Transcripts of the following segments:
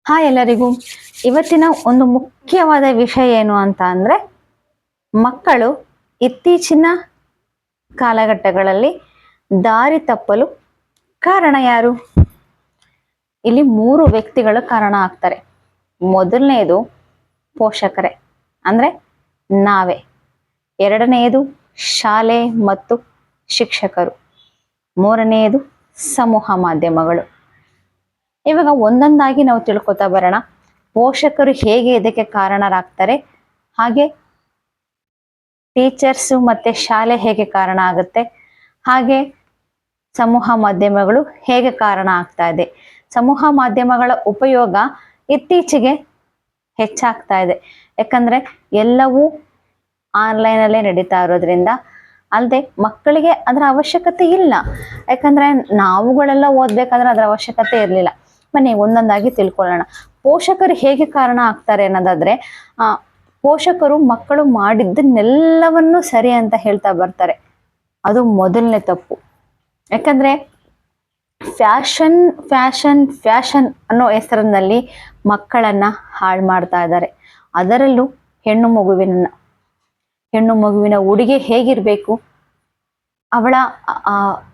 Hi ಎಲ್ಲರಿಗೂ. ಇವತ್ತಿನ ಒಂದು ಮುಖ್ಯವಾದ ವಿಷಯ ಏನು ಅಂತ ಅಂದ್ರೆ, ಮಕ್ಕಳು ಇತ್ತೀಚಿನ ಕಾಲಘಟ್ಟಗಳಲ್ಲಿ ದಾರಿ ತಪ್ಪಲು ಕಾರಣ ಯಾರು? ಇಲ್ಲಿ 3 ವ್ಯಕ್ತಿಗಳು ಕಾರಣ ಆಗ್ತಾರೆ. ಮೊದಲನೆಯದು ಪೋಷಕರೇ, ಅಂದ್ರೆ ನಾವೇ. ಎರಡನೆಯದು ಶಾಲೆ ಮತ್ತು ಶಿಕ್ಷಕರು. ಮೂರನೆಯದು ಸಮೂಹ ಮಾಧ್ಯಮಗಳು. ಇವಾಗ ಒಂದೊಂದಾಗಿ ನಾವು ತಿಳ್ಕೊತಾ ಬರೋಣ. ಪೋಷಕರು ಹೇಗೆ ಇದಕ್ಕೆ ಕಾರಣರಾಗ್ತಾರೆ, ಹಾಗೆ ಟೀಚರ್ಸು ಮತ್ತೆ ಶಾಲೆ ಹೇಗೆ ಕಾರಣ ಆಗುತ್ತೆ, ಹಾಗೆ ಸಮೂಹ ಮಾಧ್ಯಮಗಳು ಹೇಗೆ ಕಾರಣ ಆಗ್ತಾ ಇದೆ. ಸಮೂಹ ಮಾಧ್ಯಮಗಳ ಉಪಯೋಗ ಇತ್ತೀಚೆಗೆ ಹೆಚ್ಚಾಗ್ತಾ ಇದೆ. ಯಾಕಂದ್ರೆ ಎಲ್ಲವೂ ಆನ್ಲೈನಲ್ಲೇ ನಡೀತಾ ಇರೋದ್ರಿಂದ. ಅಲ್ಲದೆ ಮಕ್ಕಳಿಗೆ ಅದರ ಅವಶ್ಯಕತೆ ಇಲ್ಲ. ಯಾಕಂದ್ರೆ ನಾವುಗಳೆಲ್ಲ ಓದ್ಬೇಕಾದ್ರೆ ಅದರ ಅವಶ್ಯಕತೆ ಇರಲಿಲ್ಲ. ಬನ್ನಿ ಒಂದೊಂದಾಗಿ ತಿಳ್ಕೊಳ್ಳೋಣ. ಪೋಷಕರು ಹೇಗೆ ಕಾರಣ ಆಗ್ತಾರೆ ಅನ್ನೋದಾದ್ರೆ, ಪೋಷಕರು ಮಕ್ಕಳು ಮಾಡಿದ್ದನ್ನೆಲ್ಲವನ್ನೂ ಸರಿ ಅಂತ ಹೇಳ್ತಾ ಬರ್ತಾರೆ. ಅದು ಮೊದಲನೇ ತಪ್ಪು. ಯಾಕಂದ್ರೆ ಫ್ಯಾಷನ್ ಫ್ಯಾಷನ್ ಫ್ಯಾಷನ್ ಅನ್ನೋ ಹೆಸರಿನಲ್ಲಿ ಮಕ್ಕಳನ್ನ ಹಾಳು ಮಾಡ್ತಾ ಇದ್ದಾರೆ. ಅದರಲ್ಲೂ ಹೆಣ್ಣು ಮಗುವಿನ ಉಡುಗೆ ಹೇಗಿರ್ಬೇಕು, ಅವಳ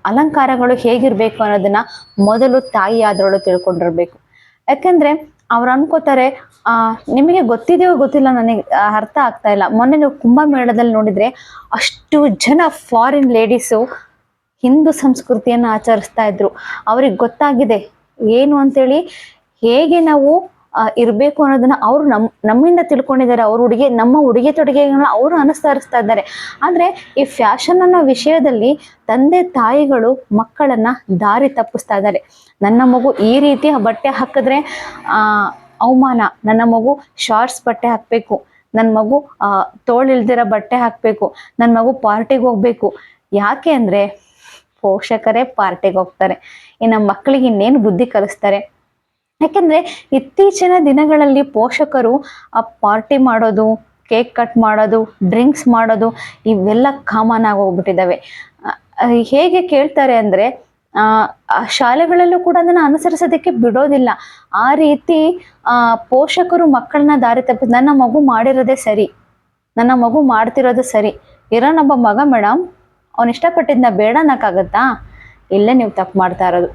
ಅಲಂಕಾರಗಳು ಹೇಗಿರ್ಬೇಕು ಅನ್ನೋದನ್ನ ಮೊದಲು ತಾಯಿ ಆದವಳು ತಿಳ್ಕೊಂಡಿರ್ಬೇಕು. ಯಾಕಂದ್ರೆ ಅವ್ರು ಅನ್ಕೋತಾರೆ, ನಿಮಗೆ ಗೊತ್ತಿದೆಯೋ ಗೊತ್ತಿಲ್ಲ, ನನಗೆ ಅರ್ಥ ಆಗ್ತಾ ಇಲ್ಲ. ಮೊನ್ನೆ ನೀವು ಕುಂಭಮೇಳದಲ್ಲಿ ನೋಡಿದ್ರೆ ಅಷ್ಟು ಜನ ಫಾರಿನ್ ಲೇಡೀಸು ಹಿಂದೂ ಸಂಸ್ಕೃತಿಯನ್ನು ಆಚರಿಸ್ತಾ ಇದ್ರು. ಅವ್ರಿಗೆ ಗೊತ್ತಾಗಿದೆ ಏನು ಅಂತೇಳಿ, ಹೇಗೆ ನಾವು ಇರಬೇಕು ಅನ್ನೋದನ್ನ ಅವರು ನಮ್ಮಿಂದ ತಿಳ್ಕೊಂಡಿದ್ದಾರೆ. ನಮ್ಮ ಉಡುಗೆ ತೊಡುಗೆಗಳನ್ನ ಅವರು ಅನುಸರಿಸ್ತಾ ಇದ್ದಾರೆ. ಆದ್ರೆ ಈ ಫ್ಯಾಷನ್ ಅನ್ನೋ ವಿಷಯದಲ್ಲಿ ತಂದೆ ತಾಯಿಗಳು ಮಕ್ಕಳನ್ನ ದಾರಿ ತಪ್ಪಿಸ್ತಾ ಇದ್ದಾರೆ. ನನ್ನ ಮಗು ಈ ರೀತಿಯ ಬಟ್ಟೆ ಹಾಕಿದ್ರೆ ಅವಮಾನ, ನನ್ನ ಮಗು ಶಾರ್ಟ್ಸ್ ಬಟ್ಟೆ ಹಾಕ್ಬೇಕು, ನನ್ನ ಮಗು ತೋಳಿಲ್ದಿರೋ ಬಟ್ಟೆ ಹಾಕ್ಬೇಕು, ನನ್ನ ಮಗು ಪಾರ್ಟಿಗೆ ಹೋಗ್ಬೇಕು. ಯಾಕೆ ಅಂದ್ರೆ ಪೋಷಕರೇ ಪಾರ್ಟಿಗೆ ಹೋಗ್ತಾರೆ. ಇನ್ನು ಮಕ್ಕಳಿಗೆ ಇನ್ನೇನು ಬುದ್ಧಿ ಕಲಿಸ್ತಾರೆ? ಯಾಕೆಂದ್ರೆ ಇತ್ತೀಚಿನ ದಿನಗಳಲ್ಲಿ ಪೋಷಕರು ಪಾರ್ಟಿ ಮಾಡೋದು, ಕೇಕ್ ಕಟ್ ಮಾಡೋದು, ಡ್ರಿಂಕ್ಸ್ ಮಾಡೋದು ಇವೆಲ್ಲ ಕಾಮನ್ ಆಗಿ ಹೋಗ್ಬಿಟ್ಟಿದ್ದಾವೆ. ಹೇಗೆ ಕೇಳ್ತಾರೆ ಅಂದ್ರೆ, ಶಾಲೆಗಳಲ್ಲೂ ಕೂಡ ಅದನ್ನ ಅನುಸರಿಸೋದಕ್ಕೆ ಬಿಡೋದಿಲ್ಲ. ಆ ರೀತಿ ಪೋಷಕರು ಮಕ್ಕಳನ್ನ ದಾರಿ ತಪ್ಪಿ, ನನ್ನ ಮಗು ಮಾಡಿರೋದೇ ಸರಿ, ನನ್ನ ಮಗು ಮಾಡ್ತಿರೋದು ಸರಿ, ಇರೋನೊಬ್ಬ ಮಗ ಮೇಡಮ್, ಅವನು ಇಷ್ಟಪಟ್ಟಿದ್ನ ಬೇಡ ಅನ್ನಕ್ಕಾಗತ್ತಾ? ಇಲ್ಲೇ ನೀವು ತಪ್ಪು ಮಾಡ್ತಾ ಇರೋದು.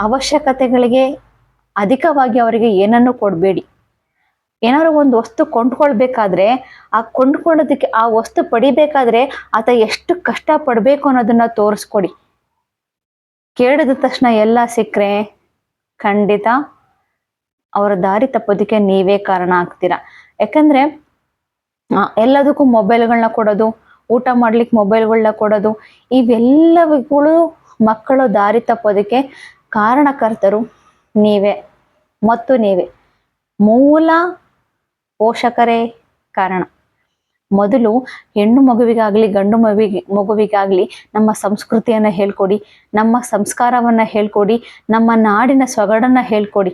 ಅವಶ್ಯಕತೆಗಳಿಗೆ ಅಧಿಕವಾಗಿ ಅವರಿಗೆ ಏನನ್ನು ಕೊಡಬೇಡಿ. ಏನಾದ್ರು ಒಂದು ವಸ್ತು ಕೊಂಡ್ಕೊಳ್ಬೇಕಾದ್ರೆ, ಕೊಂಡ್ಕೊಳ್ಳೋದಕ್ಕೆ ಆ ವಸ್ತು ಪಡಿಬೇಕಾದ್ರೆ ಆತ ಎಷ್ಟು ಕಷ್ಟ ಪಡ್ಬೇಕು ಅನ್ನೋದನ್ನ ತೋರಿಸ್ಕೊಡಿ. ಕೇಳಿದ ತಕ್ಷಣ ಎಲ್ಲ ಸಿಕ್ಕರೆ ಖಂಡಿತ ಅವರ ದಾರಿ ತಪ್ಪೋದಕ್ಕೆ ನೀವೇ ಕಾರಣ ಆಗ್ತೀರಾ. ಯಾಕಂದ್ರೆ ಎಲ್ಲದಕ್ಕೂ ಮೊಬೈಲ್ಗಳನ್ನ ಕೊಡೋದು, ಊಟ ಮಾಡ್ಲಿಕ್ಕೆ ಮೊಬೈಲ್ಗಳನ್ನ ಕೊಡೋದು, ಇವೆಲ್ಲವುಗಳು ಮಕ್ಕಳು ದಾರಿ ತಪ್ಪೋದಕ್ಕೆ ಕಾರಣಕರ್ತರು ನೀವೇ ಮತ್ತು ನೀವೇ. ಮೂಲ ಪೋಷಕರೇ ಕಾರಣ. ಮೊದಲು ಹೆಣ್ಣು ಮಗುವಿಗಾಗ್ಲಿ ಗಂಡು ಮಗುವಿಗಾಗ್ಲಿ ನಮ್ಮ ಸಂಸ್ಕೃತಿಯನ್ನ ಹೇಳ್ಕೊಡಿ, ನಮ್ಮ ಸಂಸ್ಕಾರವನ್ನ ಹೇಳ್ಕೊಡಿ, ನಮ್ಮ ನಾಡಿನ ಸೊಗಡನ್ನ ಹೇಳ್ಕೊಡಿ.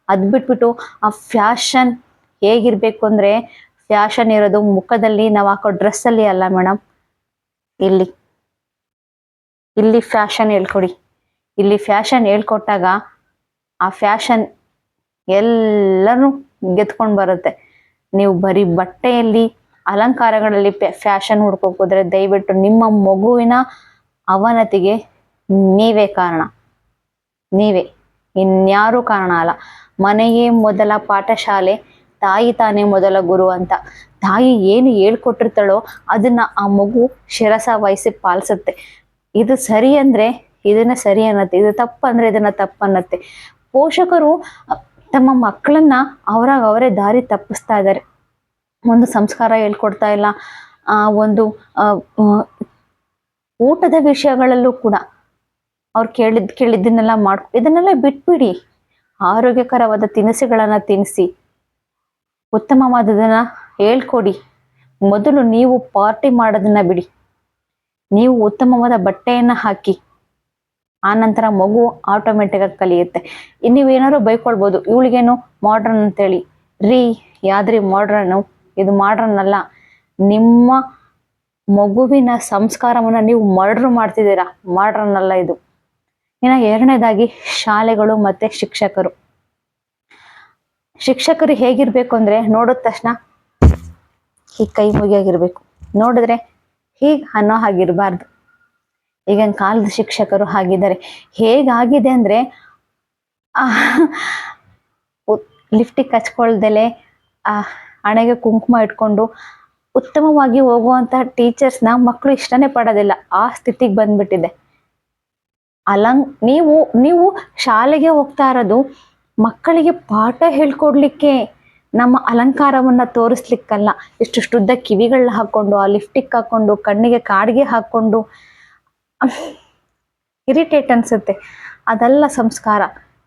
ಅದ್ ಬಿಟ್ಬಿಟ್ಟು ಆ ಫ್ಯಾಷನ್ ಹೇಗಿರ್ಬೇಕು ಅಂದ್ರೆ, ಫ್ಯಾಷನ್ ಇರೋದು ಮುಖದಲ್ಲಿ, ನಾವು ಹಾಕೋ ಡ್ರೆಸ್ಸಲ್ಲಿ ಅಲ್ಲ ಮೇಡಮ್. ಇಲ್ಲಿ ಫ್ಯಾಷನ್ ಹೇಳ್ಕೊಡಿ. ಇಲ್ಲಿ ಫ್ಯಾಷನ್ ಹೇಳ್ಕೊಟ್ಟಾಗ ಆ ಫ್ಯಾಷನ್ ಎಲ್ಲರೂ ಗೆದ್ಕೊಂಡು ಬರುತ್ತೆ. ನೀವು ಬರೀ ಬಟ್ಟೆಯಲ್ಲಿ, ಅಲಂಕಾರಗಳಲ್ಲಿ ಫ್ಯಾಷನ್ ಹುಡ್ಕೋಕ್ ಹೋದ್ರೆ ದಯವಿಟ್ಟು ನಿಮ್ಮ ಮಗುವಿನ ಅವನತಿಗೆ ನೀವೇ ಕಾರಣ. ನೀವೇ, ಇನ್ಯಾರೂ ಕಾರಣ ಅಲ್ಲ. ಮನೆಯೇ ಮೊದಲ ಪಾಠಶಾಲೆ, ತಾಯಿ ತಾನೇ ಮೊದಲ ಗುರು ಅಂತ. ತಾಯಿ ಏನು ಹೇಳ್ಕೊಟ್ಟಿರ್ತಾಳೋ ಅದನ್ನ ಆ ಮಗು ಶಿರಸ ವಹಿಸಿ ಪಾಲಿಸುತ್ತೆ. ಇದು ಸರಿ ಅಂದ್ರೆ ಇದನ್ನ ಸರಿ ಅನ್ನತ್ತೆ, ಇದು ತಪ್ಪು ಅಂದ್ರೆ ಇದನ್ನ ತಪ್ಪು ಅನ್ನತ್ತೆ. ಪೋಷಕರು ತಮ್ಮ ಮಕ್ಕಳನ್ನ ಅವರೇ ದಾರಿ ತಪ್ಪಿಸ್ತಾ ಇದ್ದಾರೆ. ಒಂದು ಸಂಸ್ಕಾರ ಹೇಳ್ಕೊಡ್ತಾ ಇಲ್ಲ. ಒಂದು ಊಟದ ವಿಷಯಗಳಲ್ಲೂ ಕೂಡ ಅವ್ರು ಕೇಳಿದ್ದನ್ನೆಲ್ಲ ಇದನ್ನೆಲ್ಲ ಬಿಟ್ಬಿಡಿ. ಆರೋಗ್ಯಕರವಾದ ತಿನಿಸುಗಳನ್ನ ತಿನ್ನಿಸಿ, ಉತ್ತಮವಾದದನ್ನ ಹೇಳ್ಕೊಡಿ. ಮೊದಲು ನೀವು ಪಾರ್ಟಿ ಮಾಡೋದನ್ನ ಬಿಡಿ, ನೀವು ಉತ್ತಮವಾದ ಬಟ್ಟೆಯನ್ನ ಹಾಕಿ. ಆ ನಂತರ ಮಗು ಆಟೋಮೆಟಿಕ್ ಆಗಿ ಕಲಿಯುತ್ತೆ. ನೀವೇನಾದ್ರು ಬೈಕೊಳ್ಬೋದು, ಇವಳಿಗೇನು ಮಾಡ್ರನ್ ಅಂತೇಳಿ. ಯಾವ್ದ್ರಿ ಮಾಡ್ರನ್ನು? ಇದು ಮಾಡ್ರನ್ ಅಲ್ಲ. ನಿಮ್ಮ ಮಗುವಿನ ಸಂಸ್ಕಾರವನ್ನ ನೀವು ಮರ್ಡರ್ ಮಾಡ್ತಿದ್ದೀರಾ, ಮಾಡ್ರನ್ ಅಲ್ಲ ಇದು. ಇನ್ನು ಎರಡನೇದಾಗಿ ಶಾಲೆಗಳು ಮತ್ತೆ ಶಿಕ್ಷಕರು. ಶಿಕ್ಷಕರು ಹೇಗಿರ್ಬೇಕು ಅಂದ್ರೆ ನೋಡಿದ ತಕ್ಷಣ ಈ ಕೈ ಮುಗಿಯಾಗಿರ್ಬೇಕು, ನೋಡಿದ್ರೆ ಹೀಗ್ ಅನ್ನೋ ಹಾಗಿರ್ಬಾರ್ದು. ಈಗಿನ ಕಾಲದ ಶಿಕ್ಷಕರು ಹಾಗಿದ್ದಾರೆ. ಹೇಗಾಗಿದೆ ಅಂದ್ರೆ ಲಿಫ್ಟಿಗೆ ಹಚ್ಕೊಳ್ದಲೆ ಹಣೆಗೆ ಕುಂಕುಮ ಇಟ್ಕೊಂಡು ಉತ್ತಮವಾಗಿ ಹೋಗುವಂತಹ ಟೀಚರ್ಸ್ನ ಮಕ್ಕಳು ಇಷ್ಟನೇ ಪಡೋದಿಲ್ಲ. ಆ ಸ್ಥಿತಿಗೆ ಬಂದ್ಬಿಟ್ಟಿದೆ. ನೀವು ನೀವು ಶಾಲೆಗೆ ಹೋಗ್ತಾ ಇರೋದು ಮಕ್ಕಳಿಗೆ ಪಾಠ ಹೇಳ್ಕೊಡ್ಲಿಕ್ಕೆ, ನಮ್ಮ ಅಲಂಕಾರವನ್ನ ತೋರಿಸ್ಲಿಕ್ಕಲ್ಲ. ಇಷ್ಟು ಉದ್ದ ಕಿವಿಗಳನ್ನ ಹಾಕೊಂಡು, ಆ ಲಿಫ್ಟಿಕ್ ಹಾಕೊಂಡು, ಕಣ್ಣಿಗೆ ಕಾಡಿಗೆ ಹಾಕೊಂಡು ಇರಿಟೇಟ್ ಅನ್ಸುತ್ತೆ. ಅದೆಲ್ಲ ಸಂಸ್ಕಾರ.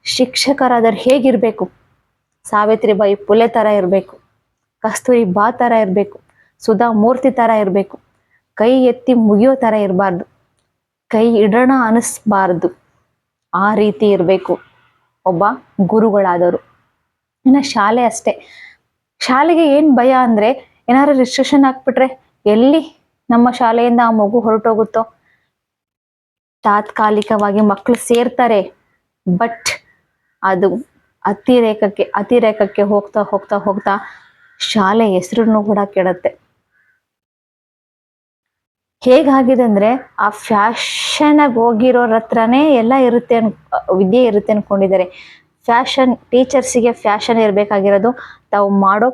ಶಿಕ್ಷಕರಾದ್ರೆ ಹೇಗಿರ್ಬೇಕು? ಸಾವಿತ್ರಿಬಾಯಿ ಪುಲೆ ತರ ಇರಬೇಕು, ಕಸ್ತೂರಿ ಬಾ ತರ ಇರಬೇಕು, ಸುಧಾ ಮೂರ್ತಿ ತರ ಇರಬೇಕು. ಕೈ ಎತ್ತಿ ಮುಗಿಯೋ ತರ ಇರಬಾರ್ದು, ಕೈ ಇಡೋಣ ಅನಿಸ್ಬಾರ್ದು. ಆ ರೀತಿ ಇರಬೇಕು ಒಬ್ಬ ಗುರುಗಳಾದವರು. ಇನ್ನು ಶಾಲೆ ಅಷ್ಟೇ. ಶಾಲೆಗೆ ಏನ್ ಭಯ ಅಂದ್ರೆ, ಏನಾದ್ರು ರಿಸ್ಟ್ರಿಕ್ಷನ್ ಹಾಕ್ಬಿಟ್ರೆ ಎಲ್ಲಿ ನಮ್ಮ ಶಾಲೆಯಿಂದ ಆ ಮಗು ಹೊರಟೋಗುತ್ತೋ. ತಾತ್ಕಾಲಿಕವಾಗಿ ಮಕ್ಕಳು ಸೇರ್ತಾರೆ, ಬಟ್ ಅದು ಅತಿರೇಕಕ್ಕೆ ಹೋಗ್ತಾ ಹೋಗ್ತಾ ಹೋಗ್ತಾ ಶಾಲೆ ಹೆಸರನ್ನು ಕೂಡ ಕೆಡುತ್ತೆ. ಹೇಗಾಗಿದೆ ಅಂದ್ರೆ, ಆ ಫ್ಯಾಷನ್ ಆಗಿ ಹೋಗಿರೋರ ಹತ್ರನೇ ಎಲ್ಲ ಇರುತ್ತೆ ವಿದ್ಯೆ ಇರುತ್ತೆ ಅನ್ಕೊಂಡಿದ್ದಾರೆ. ಫ್ಯಾಷನ್ ಟೀಚರ್ಸಿಗೆ ಫ್ಯಾಷನ್ ಇರಬೇಕಾಗಿರೋದು ತಾವು ಮಾಡೋ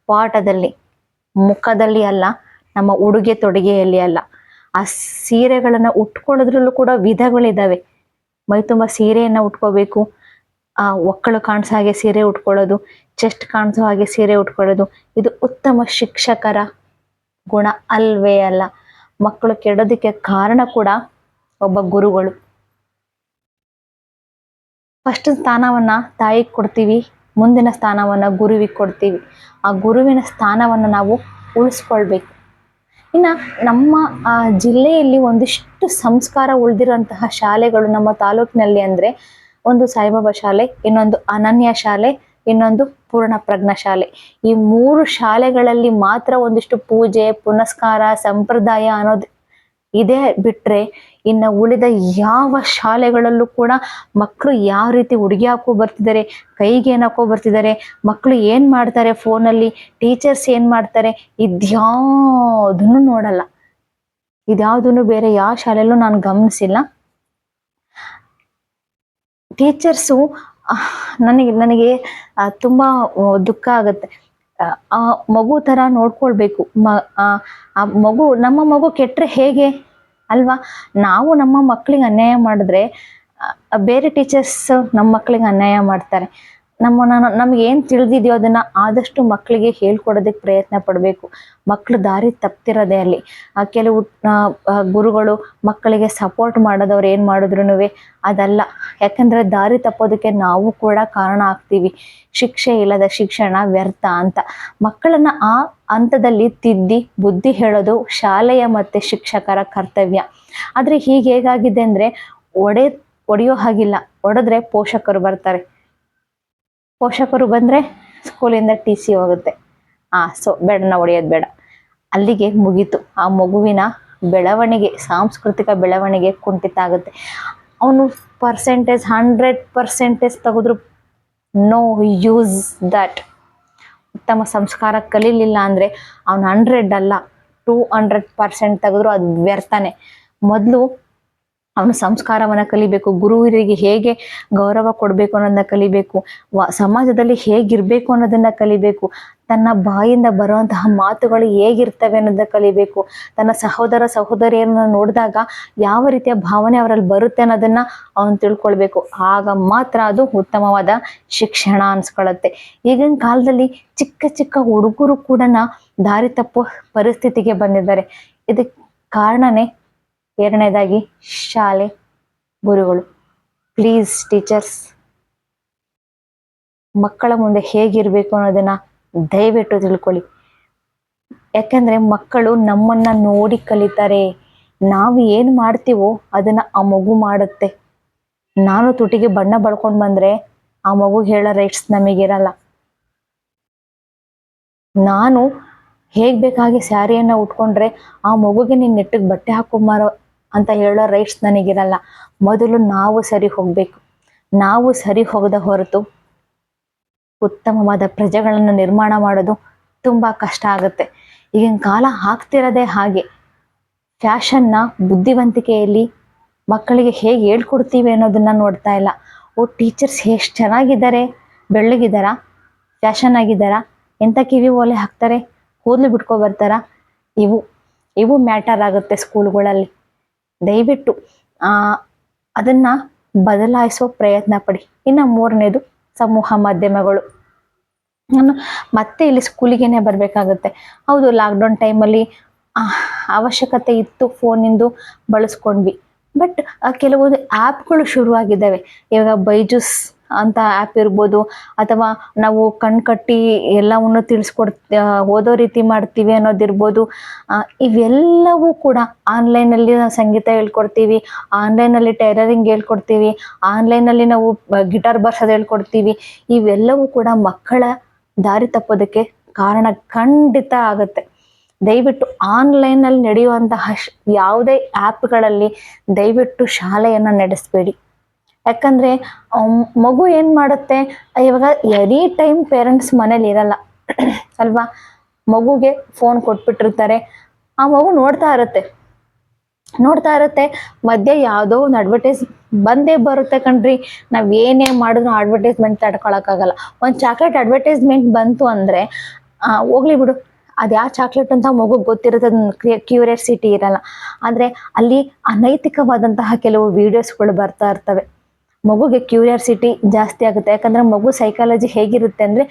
ಪಾಠದಲ್ಲಿ, ಮುಖದಲ್ಲಿ ಅಲ್ಲ, ನಮ್ಮ ಉಡುಗೆ ತೊಡುಗೆಯಲ್ಲಿ ಅಲ್ಲ. ಆ ಸೀರೆಗಳನ್ನ ಉಟ್ಕೊಳ್ಳೋದ್ರಲ್ಲೂ ಕೂಡ ವಿಧಗಳಿದಾವೆ. ಮೈ ತುಂಬ ಸೀರೆಯನ್ನ ಉಟ್ಕೋಬೇಕು, ಒಕ್ಕಳು ಕಾಣಿಸೋ ಹಾಗೆ ಸೀರೆ ಉಟ್ಕೊಳ್ಳೋದು, ಚೆಸ್ಟ್ ಕಾಣಿಸೋ ಹಾಗೆ ಸೀರೆ ಉಟ್ಕೊಳ್ಳೋದು, ಇದು ಉತ್ತಮ ಶಿಕ್ಷಕರ ಗುಣ ಅಲ್ವೇ ಅಲ್ಲ. ಮಕ್ಕಳು ಕೆಡೋದಕ್ಕೆ ಕಾರಣ ಕೂಡ ಒಬ್ಬ ಗುರುಗಳು. ಫಸ್ಟ್ ಸ್ಥಾನವನ್ನ ತಾಯಿಗೆ ಕೊಡ್ತೀವಿ, ಮುಂದಿನ ಸ್ಥಾನವನ್ನ ಗುರುವಿಗೆ ಕೊಡ್ತೀವಿ. ಆ ಗುರುವಿನ ಸ್ಥಾನವನ್ನ ನಾವು ಉಳಿಸ್ಕೊಳ್ಬೇಕು. ಇನ್ನ ನಮ್ಮ ಜಿಲ್ಲೆಯಲ್ಲಿ ಒಂದಿಷ್ಟು ಸಂಸ್ಕಾರ ಉಳಿದಿರುವಂತಹ ಶಾಲೆಗಳು ನಮ್ಮ ತಾಲೂಕಿನಲ್ಲಿ ಅಂದ್ರೆ, ಒಂದು ಸಾಯಿಬಾಬಾ ಶಾಲೆ, ಇನ್ನೊಂದು ಅನನ್ಯ ಶಾಲೆ, ಇನ್ನೊಂದು ಪೂರ್ಣ ಪ್ರಜ್ಞಾ ಶಾಲೆ. ಈ 3 ಶಾಲೆಗಳಲ್ಲಿ ಮಾತ್ರ ಒಂದಿಷ್ಟು ಪೂಜೆ ಪುನಸ್ಕಾರ ಸಂಪ್ರದಾಯ ಅನ್ನೋದು ಇದೆ. ಬಿಟ್ರೆ ಇನ್ನು ಉಳಿದ ಯಾವ ಶಾಲೆಗಳಲ್ಲೂ ಕೂಡ ಮಕ್ಕಳು ಯಾವ ರೀತಿ ಉಡುಗೆ ಹಾಕೋ ಬರ್ತಿದ್ದಾರೆ, ಕೈಗೆ ಏನ್ ಹಾಕೋ ಬರ್ತಿದ್ದಾರೆ, ಮಕ್ಕಳು ಏನ್ ಮಾಡ್ತಾರೆ ಫೋನಲ್ಲಿ, ಟೀಚರ್ಸ್ ಏನ್ ಮಾಡ್ತಾರೆ, ಇದ್ಯಾವುದನ್ನು ನೋಡಲ್ಲ. ಇದ್ಯಾವುದನ್ನು ಬೇರೆ ಯಾವ ಶಾಲೆಯಲ್ಲೂ ನಾನು ಗಮನಿಸಿಲ್ಲ. ಟೀಚರ್ಸು ನನಗೆ ತುಂಬಾ ದುಃಖ ಆಗುತ್ತೆ. ಆ ಮಗು ತರ ನೋಡ್ಕೊಳ್ಬೇಕು. ಆ ಮಗು, ನಮ್ಮ ಮಗು ಕೆಟ್ರೆ ಹೇಗೆ ಅಲ್ವಾ? ನಾವು ನಮ್ಮ ಮಕ್ಕಳಿಗೆ ಅನ್ಯಾಯ ಮಾಡಿದ್ರೆ ಬೇರೆ ಟೀಚರ್ಸ್ ನಮ್ಮ ಮಕ್ಕಳಿಗೆ ಅನ್ಯಾಯ ಮಾಡ್ತಾರೆ. ನಮ್ಗೆ ಏನ್ ತಿಳಿದಿದೆಯೋ ಅದನ್ನ ಆದಷ್ಟು ಮಕ್ಕಳಿಗೆ ಹೇಳ್ಕೊಡೋದಕ್ಕೆ ಪ್ರಯತ್ನ ಪಡಬೇಕು. ಮಕ್ಕಳು ದಾರಿ ತಪ್ತಿರೋದೇ ಅಲ್ಲಿ. ಕೆಲವು ಗುರುಗಳು ಮಕ್ಕಳಿಗೆ ಸಪೋರ್ಟ್ ಮಾಡೋದವ್ರು ಏನ್ ಮಾಡಿದ್ರು ಅದಲ್ಲ. ಯಾಕಂದ್ರೆ ದಾರಿ ತಪ್ಪೋದಕ್ಕೆ ನಾವು ಕೂಡ ಕಾರಣ ಆಗ್ತೀವಿ. ಶಿಕ್ಷೆ ಇಲ್ಲದ ಶಿಕ್ಷಣ ವ್ಯರ್ಥ ಅಂತ. ಮಕ್ಕಳನ್ನ ಆ ಹಂತದಲ್ಲಿ ತಿದ್ದಿ ಬುದ್ಧಿ ಹೇಳೋದು ಶಾಲೆಯ ಮತ್ತೆ ಶಿಕ್ಷಕರ ಕರ್ತವ್ಯ. ಆದ್ರೆ ಹೇಗಾಗಿದೆ ಅಂದ್ರೆ, ಒಡೆಯೋ ಹಾಗಿಲ್ಲ. ಒಡೆದ್ರೆ ಪೋಷಕರು ಬರ್ತಾರೆ, ಪೋಷಕರು ಬಂದ್ರೆ ಸ್ಕೂಲಿಂದ TC ಹೋಗುತ್ತೆ. ಬೇಡ, ನಾವು ಹೊಡೆಯೋದು ಬೇಡ, ಅಲ್ಲಿಗೆ ಮುಗೀತು. ಆ ಮಗುವಿನ ಬೆಳವಣಿಗೆ, ಸಾಂಸ್ಕೃತಿಕ ಬೆಳವಣಿಗೆ ಕುಂಠಿತ ಆಗುತ್ತೆ. ಅವನು 100% ತೆಗೆದ್ರು ನೋ ಯೂಸ್ ದಟ್. ಉತ್ತಮ ಸಂಸ್ಕಾರ ಕಲೀಲಿಲ್ಲ ಅಂದ್ರೆ ಅವನು 100 ಅಲ್ಲ 200% ತೆಗೆದ್ರು ಅದು ವ್ಯರ್ಥನೆ. ಮೊದಲು ಅವನು ಸಂಸ್ಕಾರವನ್ನ ಕಲಿಬೇಕು, ಗುರುವಿಗೆ ಹೇಗೆ ಗೌರವ ಕೊಡ್ಬೇಕು ಅನ್ನೋದನ್ನ ಕಲಿಬೇಕು, ಸಮಾಜದಲ್ಲಿ ಹೇಗಿರ್ಬೇಕು ಅನ್ನೋದನ್ನ ಕಲಿಬೇಕು, ತನ್ನ ಬಾಯಿಂದ ಬರುವಂತಹ ಮಾತುಗಳು ಹೇಗಿರ್ತವೆ ಅನ್ನೋದನ್ನ ಕಲಿಬೇಕು, ತನ್ನ ಸಹೋದರ ಸಹೋದರಿಯರನ್ನ ನೋಡಿದಾಗ ಯಾವ ರೀತಿಯ ಭಾವನೆ ಅವರಲ್ಲಿ ಬರುತ್ತೆ ಅನ್ನೋದನ್ನ ಅವನು ತಿಳ್ಕೊಳ್ಬೇಕು. ಆಗ ಮಾತ್ರ ಅದು ಉತ್ತಮವಾದ ಶಿಕ್ಷಣ ಅನ್ಸ್ಕೊಳ್ಳುತ್ತೆ. ಈಗಿನ ಕಾಲದಲ್ಲಿ ಚಿಕ್ಕ ಚಿಕ್ಕ ಹುಡುಗರು ಕೂಡ ದಾರಿ ತಪ್ಪೋ ಪರಿಸ್ಥಿತಿಗೆ ಬಂದಿದ್ದಾರೆ. ಇದಕ್ಕೆ ಕಾರಣನೇ ಎರಡನೇದಾಗಿ ಶಾಲೆ, ಗುರುಗಳು. ಪ್ಲೀಸ್ ಟೀಚರ್ಸ್, ಮಕ್ಕಳ ಮುಂದೆ ಹೇಗಿರ್ಬೇಕು ಅನ್ನೋದನ್ನ ದಯವಿಟ್ಟು ತಿಳ್ಕೊಳ್ಳಿ. ಯಾಕಂದ್ರೆ ಮಕ್ಕಳು ನಮ್ಮನ್ನ ನೋಡಿ ಕಲಿತಾರೆ. ನಾವು ಏನ್ ಮಾಡ್ತೀವೋ ಅದನ್ನ ಆ ಮಗು ಮಾಡುತ್ತೆ. ನಾನು ತುಟಿಗೆ ಬಣ್ಣ ಬಳ್ಕೊಂಡ್ ಬಂದ್ರೆ ಆ ಮಗು ಹೇಳೋ ರೈಟ್ಸ್ ನಮಗಿರಲ್ಲ. ನಾನು ಹೇಗ್ ಬೇಕಾಗಿ ಸ್ಯಾರಿಯನ್ನ ಉಟ್ಕೊಂಡ್ರೆ ಆ ಮಗುಗೆ ನೀನ್ ನೆಟ್ಟಿಗೆ ಬಟ್ಟೆ ಹಾಕೊಂಬಾರೋ ಅಂತ ಹೇಳೋ ರೈಟ್ಸ್ ನನಗಿರಲ್ಲ. ಮೊದಲು ನಾವು ಸರಿ ಹೋಗ್ಬೇಕು. ನಾವು ಸರಿ ಹೋಗದ ಹೊರತು ಉತ್ತಮವಾದ ಪ್ರಜೆಗಳನ್ನು ನಿರ್ಮಾಣ ಮಾಡೋದು ತುಂಬ ಕಷ್ಟ ಆಗುತ್ತೆ. ಈಗಿನ ಕಾಲ ಆಗ್ತಿರೋದೇ ಹಾಗೆ. ಫ್ಯಾಷನ್ನ ಬುದ್ಧಿವಂತಿಕೆಯಲ್ಲಿ ಮಕ್ಕಳಿಗೆ ಹೇಗೆ ಹೇಳ್ಕೊಡ್ತೀವಿ ಅನ್ನೋದನ್ನ ನೋಡ್ತಾ ಇಲ್ಲ. ಟೀಚರ್ಸ್ ಎಷ್ಟು ಚೆನ್ನಾಗಿದ್ದಾರೆ, ಬೆಳ್ಳಗಿದ್ದಾರಾ, ಫ್ಯಾಷನ್ ಆಗಿದ್ದಾರಾ, ಎಂಥ ಕಿವಿ ಓಲೆ ಹಾಕ್ತಾರೆ, ಕೂದಲು ಬಿಟ್ಕೊ ಬರ್ತಾರ, ಇವು ಇವು ಮ್ಯಾಟರ್ ಆಗುತ್ತೆ ಸ್ಕೂಲ್ಗಳಲ್ಲಿ. ದಯವಿಟ್ಟು ಅದನ್ನ ಬದಲಾಯಿಸೋ ಪ್ರಯತ್ನ ಪಡಿ. ಇನ್ನು ಮೂರನೇದು ಸಮೂಹ ಮಾಧ್ಯಮಗಳು. ನಾನು ಮತ್ತೆ ಇಲ್ಲಿ ಸ್ಕೂಲಿಗೇನೆ ಬರಬೇಕಾಗುತ್ತೆ. ಹೌದು, ಲಾಕ್ಡೌನ್ ಟೈಮಲ್ಲಿ ಅವಶ್ಯಕತೆ ಇತ್ತು, ಫೋನಿಂದು ಬಳಸ್ಕೊಂಡ್ವಿ. ಬಟ್ ಕೆಲವೊಂದು ಆ್ಯಪ್ಗಳು ಶುರುವಾಗಿದ್ದಾವೆ. ಇವಾಗ ಬೈಜೂಸ್ ಅಂತ ಆ್ಯಪ್ ಇರ್ಬೋದು, ಅಥವಾ ನಾವು ಕಟ್ಟಿ ಎಲ್ಲವನ್ನು ಓದೋ ರೀತಿ ಮಾಡ್ತೀವಿ ಅನ್ನೋದಿರ್ಬೋದು. ಇವೆಲ್ಲವೂ ಕೂಡ ಆನ್ಲೈನಲ್ಲಿ ನಾವು ಸಂಗೀತ ಹೇಳ್ಕೊಡ್ತೀವಿ, ಆನ್ಲೈನಲ್ಲಿ ಟೈಲರಿಂಗ್ ಹೇಳ್ಕೊಡ್ತೀವಿ, ಆನ್ಲೈನಲ್ಲಿ ನಾವು ಗಿಟಾರ್ ಬಾರ್ಸೋದು ಹೇಳ್ಕೊಡ್ತೀವಿ. ಇವೆಲ್ಲವೂ ಕೂಡ ಮಕ್ಕಳ ದಾರಿ ತಪ್ಪೋದಕ್ಕೆ ಕಾರಣ ಖಂಡಿತ ಆಗುತ್ತೆ. ದಯವಿಟ್ಟು ಆನ್ಲೈನಲ್ಲಿ ನಡೆಯುವಂತಹ ಯಾವುದೇ ಆ್ಯಪ್ಗಳಲ್ಲಿ ದಯವಿಟ್ಟು ಶಾಲೆಯನ್ನು ನಡೆಸಬೇಡಿ. ಯಾಕಂದರೆ ಮಗು ಏನು ಮಾಡುತ್ತೆ, ಇವಾಗ ಎನಿ ಟೈಮ್ ಪೇರೆಂಟ್ಸ್ ಮನೇಲಿ ಇರಲ್ಲ ಅಲ್ವಾ. ಮಗುಗೆ ಫೋನ್ ಕೊಟ್ಬಿಟ್ಟಿರ್ತಾರೆ, ಆ ಮಗು ನೋಡ್ತಾ ಇರುತ್ತೆ. ಮಧ್ಯೆ ಯಾವುದೋ ಒಂದು ಅಡ್ವರ್ಟೈಸ್ ಬಂದೇ ಬರುತ್ತೆ ಕಣ್ರಿ. ನಾವು ಏನೇ ಮಾಡಿದ್ರು ಅಡ್ವರ್ಟೈಸ್ಮೆಂಟ್ ತಡ್ಕೊಳಕ್ಕಾಗಲ್ಲ. ಒಂದು ಚಾಕ್ಲೇಟ್ ಅಡ್ವರ್ಟೈಸ್ಮೆಂಟ್ ಬಂತು ಅಂದರೆ ಹೋಗ್ಲಿ ಬಿಡು, ಅದು ಯಾವ ಚಾಕ್ಲೇಟ್ ಅಂತ ಮಗುಗೆ ಗೊತ್ತಿರುತ್ತೆ, ಕ್ಯೂರಿಯಾಸಿಟಿ ಇರಲ್ಲ. ಆದರೆ ಅಲ್ಲಿ ಅನೈತಿಕವಾದಂತಹ ಕೆಲವು ವಿಡಿಯೋಸ್ಗಳು ಬರ್ತಾ ಇರ್ತವೆ. ಮಗುಗೆ ಕ್ಯೂರಿಯಾಸಿಟಿ ಜಾಸ್ತಿ ಆಗುತ್ತೆ. ಯಾಕಂದರೆ ಮಗು ಸೈಕಾಲಜಿ ಹೇಗಿರುತ್ತೆ ಅಂದರೆ,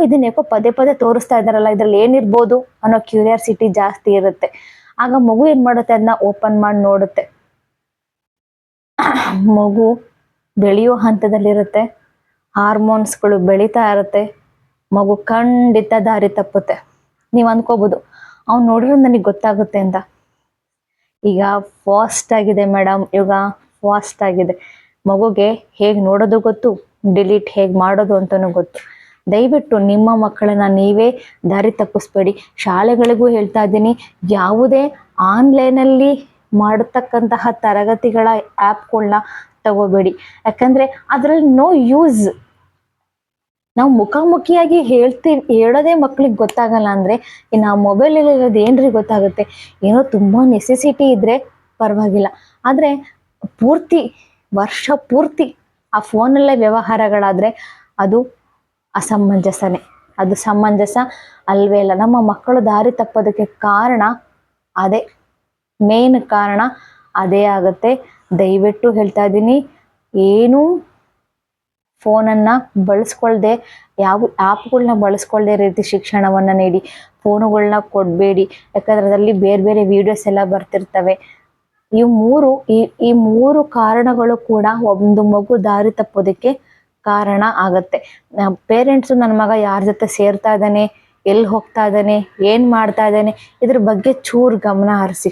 ಇದನ್ನ ಯಾಕೋ ಪದೇ ಪದೇ ತೋರಿಸ್ತಾ ಇದ್ದಾರಲ್ಲ, ಇದರಲ್ಲಿ ಏನಿರ್ಬೋದು ಅನ್ನೋ ಕ್ಯೂರಿಯಾಸಿಟಿ ಜಾಸ್ತಿ ಇರುತ್ತೆ. ಆಗ ಮಗು ಏನು ಮಾಡುತ್ತೆ, ಅದನ್ನ ಓಪನ್ ಮಾಡಿ ನೋಡುತ್ತೆ. ಮಗು ಬೆಳೆಯೋ ಹಂತದಲ್ಲಿರುತ್ತೆ, ಹಾರ್ಮೋನ್ಸ್ಗಳು ಬೆಳೀತಾ ಇರುತ್ತೆ. ಮಗು ಖಂಡಿತ ದಾರಿ ತಪ್ಪುತ್ತೆ. ನೀವು ಅಂದ್ಕೋಬೋದು, ಅವ್ನು ನೋಡಿದ್ರೆ ನನಗೆ ಗೊತ್ತಾಗುತ್ತೆ ಅಂತ. ಈಗ ಫಾಸ್ಟ್ ಆಗಿದೆ ಮೇಡಮ್, ಇವಾಗ ಫಾಸ್ಟ್ ಆಗಿದೆ. ಮಗುಗೆ ಹೇಗೆ ನೋಡೋದು ಗೊತ್ತು, ಡಿಲೀಟ್ ಹೇಗೆ ಮಾಡೋದು ಅಂತಲೂ ಗೊತ್ತು. ದಯವಿಟ್ಟು ನಿಮ್ಮ ಮಕ್ಕಳನ್ನ ನೀವೇ ದಾರಿ ತಪ್ಪಿಸ್ಬೇಡಿ. ಶಾಲೆಗಳಿಗೂ ಹೇಳ್ತಾ ಇದ್ದೀನಿ, ಯಾವುದೇ ಆನ್ಲೈನಲ್ಲಿ ಮಾಡತಕ್ಕಂತಹ ತರಗತಿಗಳ ಆ್ಯಪ್ಗಳನ್ನ ತಗೋಬೇಡಿ. ಯಾಕಂದರೆ ಅದರಲ್ಲಿ ನೋ ಯೂಸ್. ನಾವು ಮುಖಾಮುಖಿಯಾಗಿ ಹೇಳೋದೇ ಮಕ್ಳಿಗೆ ಗೊತ್ತಾಗಲ್ಲ ಅಂದರೆ ಇನ್ನು ಆ ಮೊಬೈಲಲ್ಲಿ ಇರೋದು ಏನ್ರಿ ಗೊತ್ತಾಗುತ್ತೆ. ಏನೋ ತುಂಬ ನೆಸೆಸಿಟಿ ಇದ್ದರೆ ಪರವಾಗಿಲ್ಲ. ಆದರೆ ವರ್ಷ ಪೂರ್ತಿ ಆ ಫೋನಲ್ಲೇ ವ್ಯವಹಾರಗಳಾದರೆ ಅದು ಅಸಮಂಜಸನೇ. ಅದು ಸಮಂಜಸ ಅಲ್ವೇ ಇಲ್ಲ. ನಮ್ಮ ಮಕ್ಕಳು ದಾರಿ ತಪ್ಪೋದಕ್ಕೆ ಕಾರಣ ಅದೇ, ಮೇನ್ ಕಾರಣ ಅದೇ ಆಗುತ್ತೆ. ದಯವಿಟ್ಟು ಹೇಳ್ತಾ ಇದ್ದೀನಿ, ಏನೂ ಫೋನನ್ನು ಬಳಸ್ಕೊಳ್ದೆ, ಯಾವ ಆ್ಯಪ್ಗಳನ್ನ ಬಳಸ್ಕೊಳ್ದೇ ರೀತಿ ಶಿಕ್ಷಣವನ್ನು ನೀಡಿ. ಫೋನುಗಳನ್ನ ಕೊಡಬೇಡಿ. ಯಾಕಂದರೆ ಅದರಲ್ಲಿ ಬೇರೆ ಬೇರೆ ವೀಡಿಯೋಸ್ ಎಲ್ಲ ಬರ್ತಿರ್ತವೆ. ಈ ಮೂರು ಕಾರಣಗಳು ಕೂಡ ಒಂದು ಮಗು ದಾರಿ ತಪ್ಪೋದಕ್ಕೆ ಕಾರಣ ಆಗತ್ತೆ. ಪೇರೆಂಟ್ಸು ನನ್ನ ಮಗ ಯಾರ ಜೊತೆ ಸೇರ್ತಾ ಇದ್ದಾನೆ, ಎಲ್ಲಿ ಹೋಗ್ತಾ ಇದ್ದಾನೆ, ಏನು ಮಾಡ್ತಾ ಇದ್ದಾನೆ, ಇದ್ರ ಬಗ್ಗೆ ಚೂರು ಗಮನ ಹರಿಸಿ.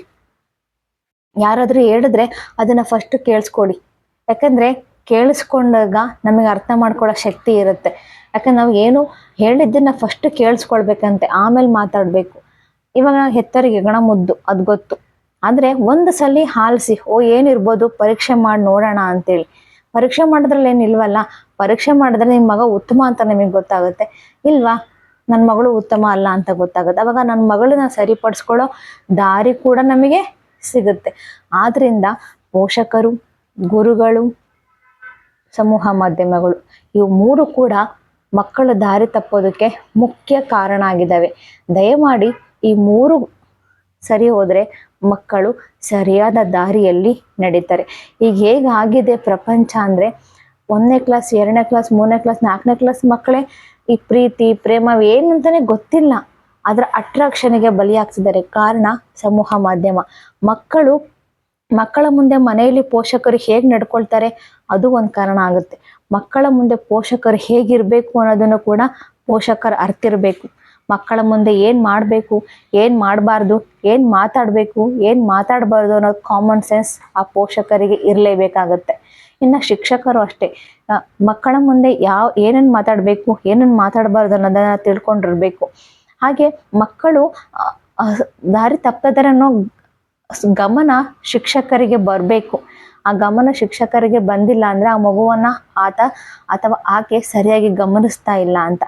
ಯಾರಾದರೂ ಹೇಳಿದ್ರೆ ಅದನ್ನು ಫಸ್ಟ್ ಕೇಳಿಸ್ಕೊಡಿ. ಯಾಕಂದರೆ ಕೇಳಿಸ್ಕೊಂಡಾಗ ನಮಗೆ ಅರ್ಥ ಮಾಡ್ಕೊಳ್ಳೋ ಶಕ್ತಿ ಇರುತ್ತೆ. ಯಾಕಂದ್ರೆ ನಾವು ಏನು ಹೇಳಿದ್ದನ್ನು ಫಸ್ಟ್ ಕೇಳಿಸ್ಕೊಳ್ಬೇಕಂತೆ, ಆಮೇಲೆ ಮಾತಾಡಬೇಕು. ಇವಾಗ ಹೆತ್ತರಿಗೆ ಹೆಗಣ ಮುದ್ದು ಅದು ಗೊತ್ತು. ಆದರೆ ಒಂದು ಸಲ ಆಲಿಸಿ, ಏನಿರ್ಬೋದು ಪರೀಕ್ಷೆ ಮಾಡಿ ನೋಡೋಣ ಅಂತೇಳಿ. ಪರೀಕ್ಷೆ ಮಾಡಿದ್ರಲ್ಲಿ ಏನಿಲ್ವಲ್ಲ, ಪರೀಕ್ಷೆ ಮಾಡಿದ್ರೆ ನಿಮ್ಮ ಮಗ ಉತ್ತಮ ಅಂತ ನಮಗೆ ಗೊತ್ತಾಗುತ್ತೆ. ಇಲ್ವಾ, ನನ್ನ ಮಗಳು ಉತ್ತಮ ಅಲ್ಲ ಅಂತ ಗೊತ್ತಾಗುತ್ತೆ. ಅವಾಗ ನನ್ನ ಮಗಳನ್ನ ಸರಿಪಡಿಸ್ಕೊಳ್ಳೋ ದಾರಿ ಕೂಡ ನಮಗೆ ಸಿಗುತ್ತೆ. ಆದ್ದರಿಂದ ಪೋಷಕರು, ಗುರುಗಳು, ಸಮೂಹ ಮಾಧ್ಯಮಗಳು, ಇವು ಮೂರು ಕೂಡ ಮಕ್ಕಳ ದಾರಿ ತಪ್ಪೋದಕ್ಕೆ ಮುಖ್ಯ ಕಾರಣ ಆಗಿದ್ದಾವೆ. ದಯಮಾಡಿ ಈ ಮೂರು ಸರಿ ಹೋದರೆ ಮಕ್ಕಳು ಸರಿಯಾದ ದಾರಿಯಲ್ಲಿ ನಡೀತಾರೆ. ಈಗ ಹೇಗಾಗಿದೆ ಪ್ರಪಂಚ ಅಂದರೆ, 1ನೇ ಕ್ಲಾಸ್, 2ನೇ ಕ್ಲಾಸ್, 3ನೇ ಕ್ಲಾಸ್, 4ನೇ ಕ್ಲಾಸ್ ಮಕ್ಕಳೇ ಈ ಪ್ರೀತಿ ಪ್ರೇಮ ಏನಂತಾನೆ ಗೊತ್ತಿಲ್ಲ, ಅದರ ಅಟ್ರಾಕ್ಷನ್ಗೆ ಬಲಿಯಾಗ್ತಿದ್ದಾರೆ. ಕಾರಣ ಸಮೂಹ ಮಾಧ್ಯಮ. ಮಕ್ಕಳ ಮುಂದೆ ಮನೆಯಲ್ಲಿ ಪೋಷಕರು ಹೇಗೆ ನಡ್ಕೊಳ್ತಾರೆ ಅದು ಒಂದು ಕಾರಣ ಆಗುತ್ತೆ. ಮಕ್ಕಳ ಮುಂದೆ ಪೋಷಕರು ಹೇಗಿರಬೇಕು ಅನ್ನೋದನ್ನು ಕೂಡ ಪೋಷಕರು ಅರ್ತಿರಬೇಕು. ಮಕ್ಕಳ ಮುಂದೆ ಏನು ಮಾಡಬೇಕು, ಏನು ಮಾಡಬಾರ್ದು, ಏನು ಮಾತಾಡಬೇಕು, ಏನು ಮಾತಾಡಬಾರ್ದು ಅನ್ನೋದು ಕಾಮನ್ ಸೆನ್ಸ್ ಆ ಪೋಷಕರಿಗೆ ಇರಲೇಬೇಕಾಗತ್ತೆ. ಇನ್ನು ಶಿಕ್ಷಕರು ಅಷ್ಟೇ, ಮಕ್ಕಳ ಮುಂದೆ ಏನೇನು ಮಾತಾಡಬೇಕು, ಏನೇನು ಮಾತಾಡಬಾರ್ದು ಅನ್ನೋದನ್ನು ತಿಳ್ಕೊಂಡಿರ್ಬೇಕು. ಹಾಗೆ ಮಕ್ಕಳು ದಾರಿ ತಪ್ಪಿದರೆ ಅನ್ನೋ ಗಮನ ಶಿಕ್ಷಕರಿಗೆ ಬರಬೇಕು. ಆ ಗಮನ ಶಿಕ್ಷಕರಿಗೆ ಬಂದಿಲ್ಲ ಅಂದ್ರೆ ಆ ಮಗುವನ್ನ ಆತ ಅಥವಾ ಆಕೆ ಸರಿಯಾಗಿ ಗಮನಿಸ್ತಾ ಇಲ್ಲ ಅಂತ,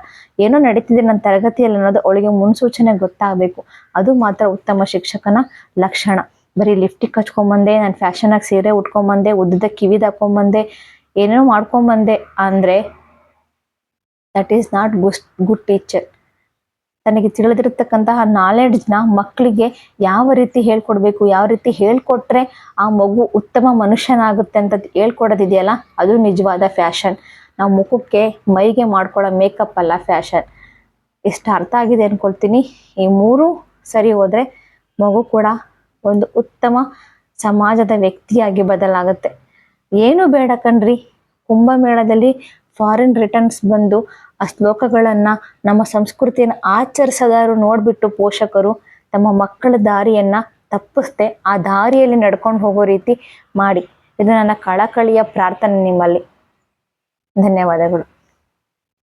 ಏನೋ ನಡೀತಿದೆ ನನ್ನ ತರಗತಿಯಲ್ಲಿ ಅನ್ನೋದು ಅವಳಿಗೆ ಮುನ್ಸೂಚನೆ ಗೊತ್ತಾಗಬೇಕು. ಅದು ಮಾತ್ರ ಉತ್ತಮ ಶಿಕ್ಷಕನ ಲಕ್ಷಣ. ಬರೀ ಲಿಫ್ಟಿಕ್ ಹಚ್ಕೊಂಬಂದೆ, ನಾನು ಫ್ಯಾಷನ್ ಆಗಿ ಸೀರೆ ಉಟ್ಕೊಂಬಂದೆ, ಉದ್ದದ ಕಿವಿದ ಹಾಕೊಂಬಂದೆ, ಏನೇನೋ ಮಾಡ್ಕೊಂಬಂದೆ ಅಂದ್ರೆ that is not good teacher. ತನಗೆ ತಿಳಿದಿರತಕ್ಕಂತಹ ನಾಲೆಡ್ಜ್ನ ಮಕ್ಕಳಿಗೆ ಯಾವ ರೀತಿ ಹೇಳ್ಕೊಡ್ಬೇಕು, ಯಾವ ರೀತಿ ಹೇಳ್ಕೊಟ್ರೆ ಆ ಮಗು ಉತ್ತಮ ಮನುಷ್ಯನಾಗುತ್ತೆ ಅಂತ ಹೇಳ್ಕೊಡೋದಿದೆಯಲ್ಲ, ಅದು ನಿಜವಾದ ಫ್ಯಾಷನ್. ನಾವು ಮುಖಕ್ಕೆ ಮೈಗೆ ಮಾಡ್ಕೊಳ್ಳೋ ಮೇಕಪ್ ಅಲ್ಲ ಫ್ಯಾಷನ್. ಇಷ್ಟು ಅರ್ಥ ಆಗಿದೆ ಅನ್ಕೊಳ್ತೀನಿ. ಈ ಮೂರು ಸರಿ ಹೋದ್ರೆ ಮಗು ಕೂಡ ಒಂದು ಉತ್ತಮ ಸಮಾಜದ ವ್ಯಕ್ತಿಯಾಗಿ ಬದಲಾಗುತ್ತೆ. ಏನು ಬೇಡ ಕಣ್ರಿ, ಕುಂಭಮೇಳದಲ್ಲಿ ಫಾರಿನ್ ರಿಟರ್ನ್ಸ್ ಬಂದು ಆ ಶ್ಲೋಕಗಳನ್ನ, ನಮ್ಮ ಸಂಸ್ಕೃತಿಯನ್ನು ಆಚರಿಸದಾರು ನೋಡ್ಬಿಟ್ಟು ಪೋಷಕರು ತಮ್ಮ ಮಕ್ಕಳ ದಾರಿಯನ್ನ ತಪ್ಪಿಸ್ದೆ ಆ ದಾರಿಯಲ್ಲಿ ನಡ್ಕೊಂಡು ಹೋಗೋ ರೀತಿ ಮಾಡಿ. ಇದು ನನ್ನ ಕಳಕಳಿಯ ಪ್ರಾರ್ಥನೆ ನಿಮ್ಮಲ್ಲಿ. ಧನ್ಯವಾದಗಳು.